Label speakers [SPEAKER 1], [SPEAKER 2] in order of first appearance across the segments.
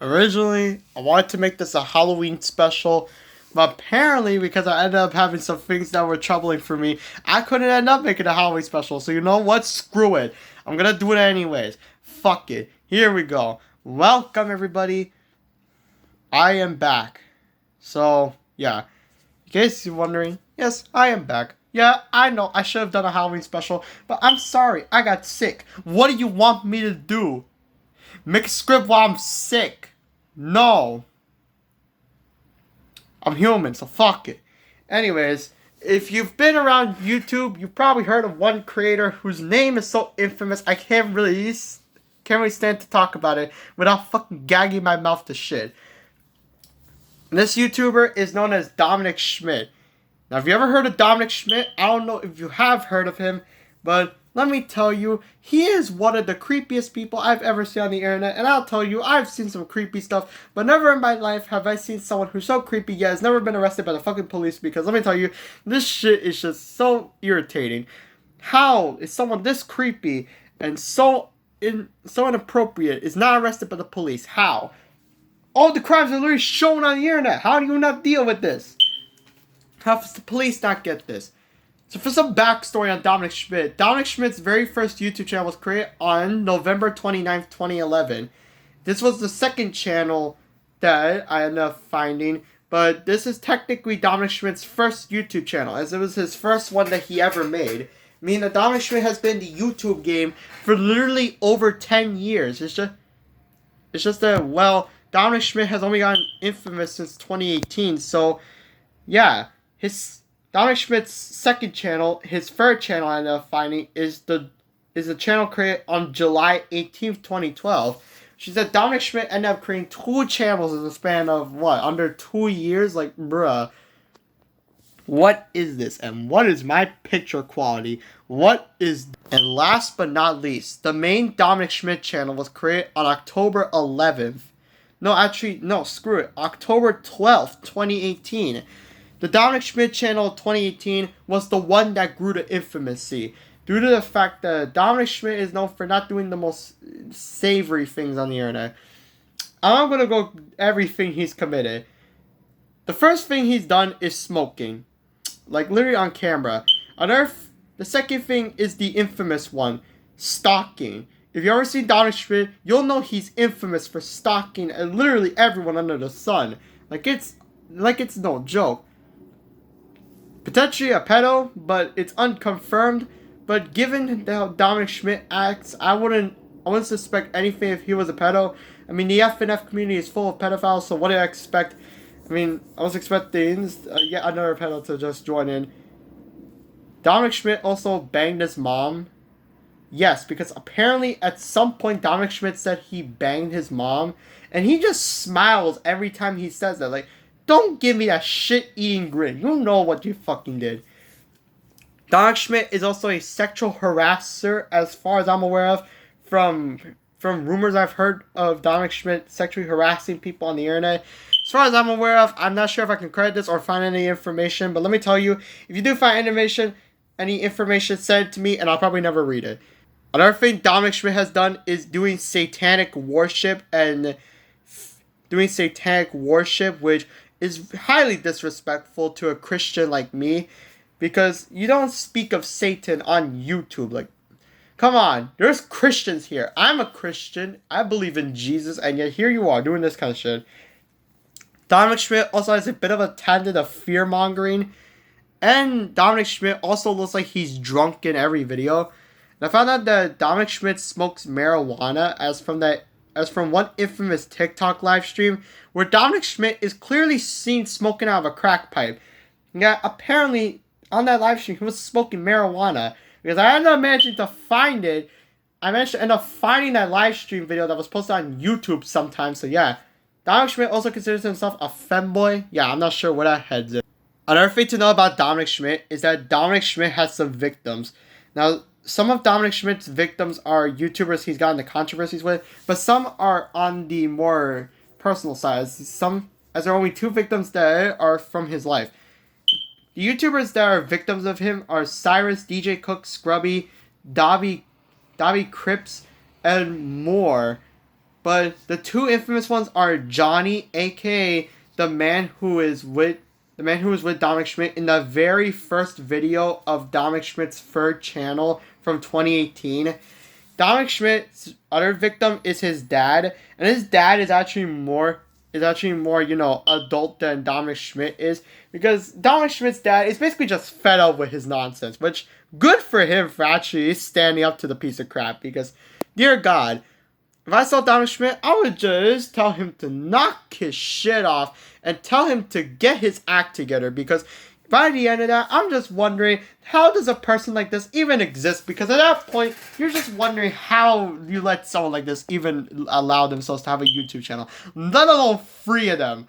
[SPEAKER 1] Originally, I wanted to make this a Halloween special, but apparently, because I ended up having some things that were troubling for me, I couldn't end up making a Halloween special. So you know what? Screw it. I'm gonna do it anyways. Fuck it. Here we go. Welcome everybody. I am back. So, yeah. In case you're wondering, yes, I am back. Yeah, I know I should have done a Halloween special, but I'm sorry, I got sick. What do you want me to do? Make a script while I'm sick? No. I'm human, so fuck it. Anyways, if you've been around YouTube, you've probably heard of one creator whose name is so infamous I can't really stand to talk about it without fucking gagging my mouth to shit. And this YouTuber is known as Dominic Schmidt. Now, have you ever heard of Dominic Schmidt? I don't know if you have heard of him, but let me tell you, he is one of the creepiest people I've ever seen on the internet. And I'll tell you, I've seen some creepy stuff, but never in my life have I seen someone who's so creepy yet has never been arrested by the fucking police. Because let me tell you, this shit is just so irritating. How is someone this creepy and so inappropriate is not arrested by the police? How? All the crimes are literally shown on the internet. How do you not deal with this? How does the police not get this? So for some backstory on Dominic Schmidt, Dominic Schmidt's very first YouTube channel was created on November 29th, 2011. This was the second channel that I ended up finding, but this is technically Dominic Schmidt's first YouTube channel, as it was his first one that he ever made. I mean, that Dominic Schmidt has been in the YouTube game for literally over 10 years. It's just that, well, Dominic Schmidt has only gotten infamous since 2018, so yeah. Dominic Schmidt's second channel, his third channel I ended up finding, is a channel created on July 18th, 2012. She said Dominic Schmidt ended up creating 2 channels in the span of, what, under 2 years? Like, bruh. What is this? And what is my picture quality? And last but not least, the main Dominic Schmidt channel was created on October 11th. No, screw it. October 12th, 2018. The Dominic Schmidt channel 2018 was the one that grew to infamy due to the fact that Dominic Schmidt is known for not doing the most savory things on the internet. I'm going to go everything he's committed. The first thing he's done is smoking. Like literally on camera. The second thing is the infamous one, stalking. If you ever seen Dominic Schmidt, you'll know he's infamous for stalking literally everyone under the sun. Like it's no joke. Potentially a pedo, but it's unconfirmed. But given how Dominic Schmidt acts, I wouldn't suspect anything if he was a pedo. I mean, the FNF community is full of pedophiles, so what do I expect? I mean, I was expecting yet another pedo to just join in. Dominic Schmidt also banged his mom. Yes, because apparently at some point Dominic Schmidt said he banged his mom, and he just smiles every time he says that. Like, don't give me that shit-eating grin. You know what you fucking did. Dominic Schmidt is also a sexual harasser, as far as I'm aware of, from rumors I've heard of Dominic Schmidt sexually harassing people on the internet. As far as I'm aware of, I'm not sure if I can credit this or find any information, but let me tell you, if you do find any information, send it to me, and I'll probably never read it. Another thing Dominic Schmidt has done is doing satanic worship, which is highly disrespectful to a Christian like me, because you don't speak of Satan on YouTube. Like, come on, there's Christians here. I'm a Christian. I believe in Jesus, and yet here you are doing this kind of shit. Dominic Schmidt also has a bit of a tendency of fear-mongering, and Dominic Schmidt also looks like he's drunk in every video. And I found out that Dominic Schmidt smokes marijuana as from one infamous TikTok live stream where Dominic Schmidt is clearly seen smoking out of a crack pipe. Yeah, apparently on that live stream he was smoking marijuana, because I ended up managing to find it. I managed to end up finding that live stream video that was posted on YouTube sometime. So yeah, Dominic Schmidt also considers himself a femboy. Yeah, I'm not sure where that heads in. Another thing to know about Dominic Schmidt is that Dominic Schmidt has some victims. Now, some of Dominic Schmidt's victims are YouTubers he's gotten into controversies with, but some are on the more personal side. As there are only 2 victims that are from his life. The YouTubers that are victims of him are Cyrus, DJ Cook, Scrubby, Dobby Cripps, and more. But the two infamous ones are Johnny, aka the man who was with Dominic Schmidt in the very first video of Dominic Schmidt's third channel from 2018. Dominic Schmidt's other victim is his dad, and his dad is actually more adult than Dominic Schmidt is, because Dominic Schmidt's dad is basically just fed up with his nonsense, which good for him for actually standing up to the piece of crap, because dear God, if I saw Dominic Schmidt, I would just tell him to knock his shit off and tell him to get his act together, because by the end of that, I'm just wondering, how does a person like this even exist? Because at that point, you're just wondering how you let someone like this even allow themselves to have a YouTube channel, let alone 3 of them.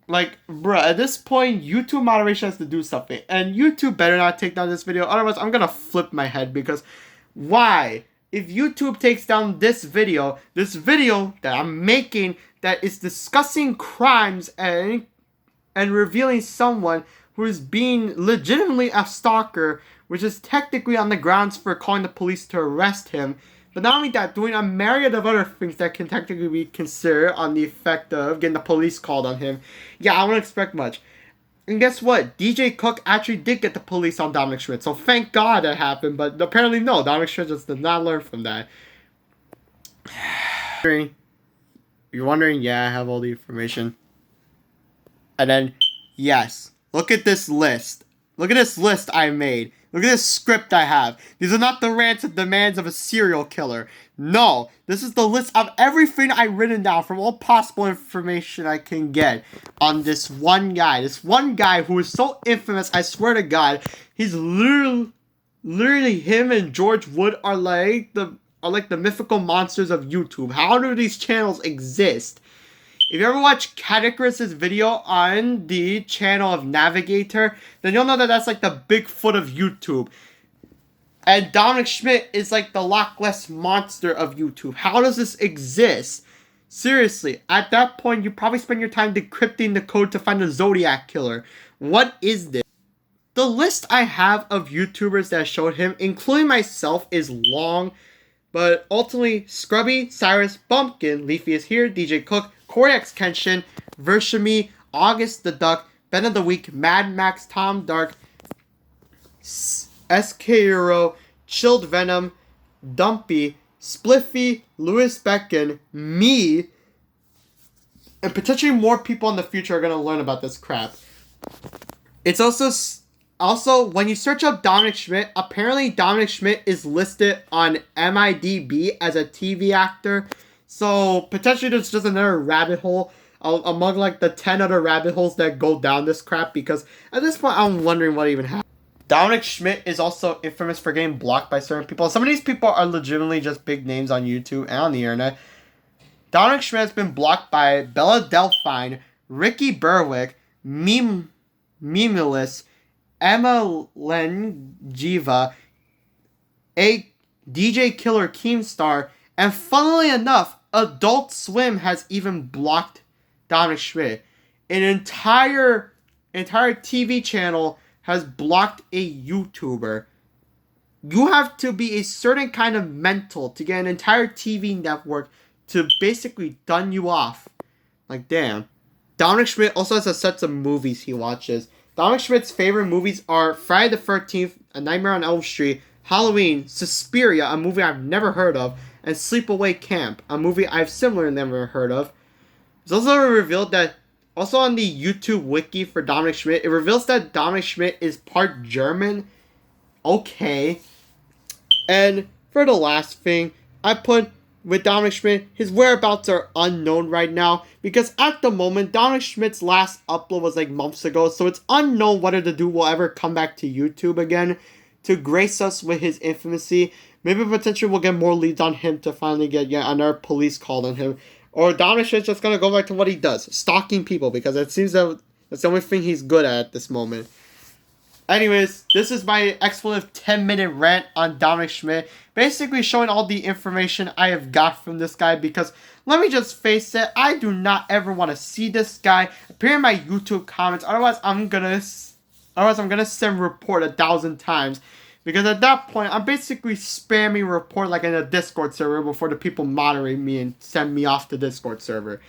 [SPEAKER 1] Like, bruh, at this point, YouTube moderation has to do something. And YouTube better not take down this video, otherwise I'm gonna flip my head, because why? If YouTube takes down this video that I'm making that is discussing crimes and revealing someone who is being legitimately a stalker, which is technically on the grounds for calling the police to arrest him. But not only that, doing a myriad of other things that can technically be considered on the effect of getting the police called on him. Yeah, I wouldn't expect much. And guess what? DJ Cook actually did get the police on Dominic Schmidt, so thank God that happened, but apparently no, Dominic Schmidt just did not learn from that. You're wondering, yeah, I have all the information. And then, yes. Look at this list. Look at this list I made. Look at this script I have. These are not the rants and demands of a serial killer. No, this is the list of everything I've written down from all possible information I can get on this one guy. This one guy who is so infamous, I swear to God. He's literally him and George Wood are like the mythical monsters of YouTube. How do these channels exist? If you ever watch Catechris's video on the channel of Navigator, then you'll know that that's like the Bigfoot of YouTube. And Dominic Schmidt is like the Loch Ness Monster of YouTube. How does this exist? Seriously, at that point, you probably spend your time decrypting the code to find the Zodiac Killer. What is this? The list I have of YouTubers that showed him, including myself, is long. But ultimately, Scrubby, Cyrus, Bumpkin, Leafy is here, DJ Cook, Corey X Kenshin, Vershami, August the Duck, Ben of the Week, Mad Max, Tom Dark, SK Euro, Chilled Venom, Dumpy, Spliffy, Louis Becken, me, and potentially more people in the future are going to learn about this crap. It's also, when you search up Dominic Schmidt, apparently Dominic Schmidt is listed on MIDB as a TV actor. So, potentially there's just another rabbit hole among like the 10 other rabbit holes that go down this crap, because at this point I'm wondering what even happened. Dominic Schmidt is also infamous for getting blocked by certain people. Some of these people are legitimately just big names on YouTube and on the internet. Dominic Schmidt has been blocked by Bella Delphine, Ricky Berwick, Memeless, Emma Lengiva, a DJ Killer Keemstar, and funnily enough, Adult Swim has even blocked Dominic Schmidt. An entire TV channel has blocked a YouTuber. You have to be a certain kind of mental to get an entire TV network to basically dun you off. Like, damn. Dominic Schmidt also has a set of movies he watches. Dominic Schmidt's favorite movies are Friday the 13th, A Nightmare on Elm Street, Halloween, Suspiria, a movie I've never heard of, and Sleepaway Camp, a movie I've similarly never heard of. It's also revealed that, also on the YouTube wiki for Dominic Schmidt, it reveals that Dominic Schmidt is part German. Okay. And for the last thing, I put with Dominic Schmidt, his whereabouts are unknown right now, because at the moment, Dominic Schmidt's last upload was like months ago, so it's unknown whether the dude will ever come back to YouTube again to grace us with his infamousy. Maybe potentially we'll get more leads on him to finally get yet another police call on him. Or Dominic Schmidt's just going to go back to what he does, stalking people, because it seems that that's the only thing he's good at this moment. Anyways, this is my expletive 10-minute rant on Dominic Schmidt, basically showing all the information I have got from this guy, because let me just face it, I do not ever want to see this guy appear in my YouTube comments. Otherwise I'm gonna send report 1,000 times. Because at that point, I'm basically spamming report like in a Discord server before the people moderate me and send me off the Discord server.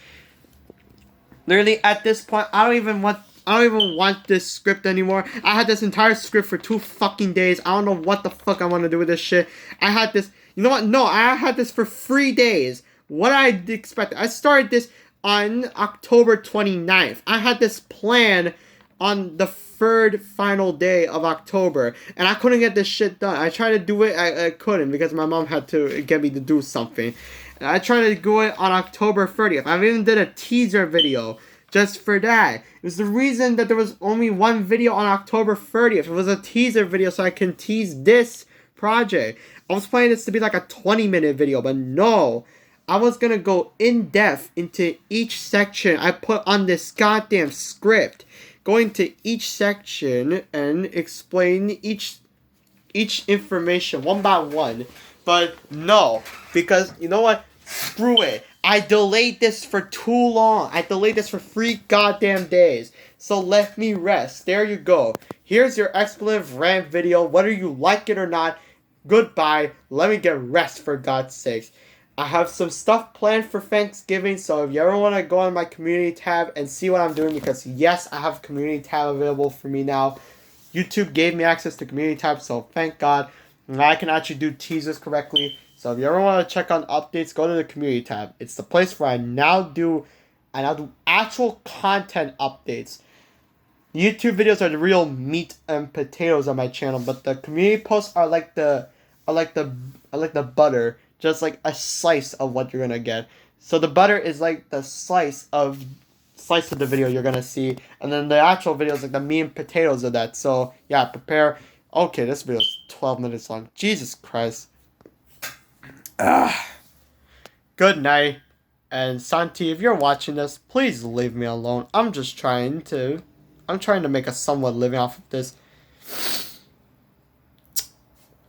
[SPEAKER 1] Literally, at this point, I don't even want this script anymore. I had this entire script for 2 fucking days. I don't know what the fuck I want to do with this shit. I had this... You know what? No, I had this for 3 days. What I expected. I started this on October 29th. I had this plan on the 3rd final day of October, and I couldn't get this shit done. I tried to do it, I couldn't, because my mom had to get me to do something. And I tried to do it on October 30th. I even did a teaser video just for that. It was the reason that there was only one video on October 30th. It was a teaser video so I can tease this project. I was planning this to be like a 20-minute video, but no. I was gonna go in depth into each section I put on this goddamn script. Going to each section and explain each information one by one. But no, because you know what? Screw it. I delayed this for too long. I delayed this for 3 goddamn days. So let me rest. There you go. Here's your expletive rant video. Whether you like it or not, goodbye. Let me get rest, for God's sakes. I have some stuff planned for Thanksgiving, so if you ever want to go on my community tab and see what I'm doing, because yes, I have a community tab available for me now. YouTube gave me access to community tab, so thank God. And I can actually do teasers correctly. So if you ever want to check on updates, go to the community tab. It's the place where I now do actual content updates. YouTube videos are the real meat and potatoes on my channel, but the community posts are like the butter. Just like a slice of what you're gonna get. So the butter is like the slice of the video you're gonna see, and then the actual video is like the meat and potatoes of that. So yeah, prepare. Okay, this video is 12 minutes long. Jesus Christ. Good night. And Santi, if you're watching this, please leave me alone. I'm trying to make a somewhat living off of this.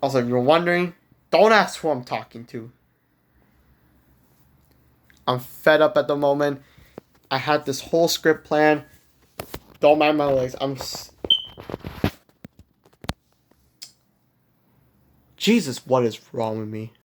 [SPEAKER 1] Also, if you're wondering, don't ask who I'm talking to. I'm fed up at the moment. I had this whole script plan. Don't mind my legs. Jesus, what is wrong with me?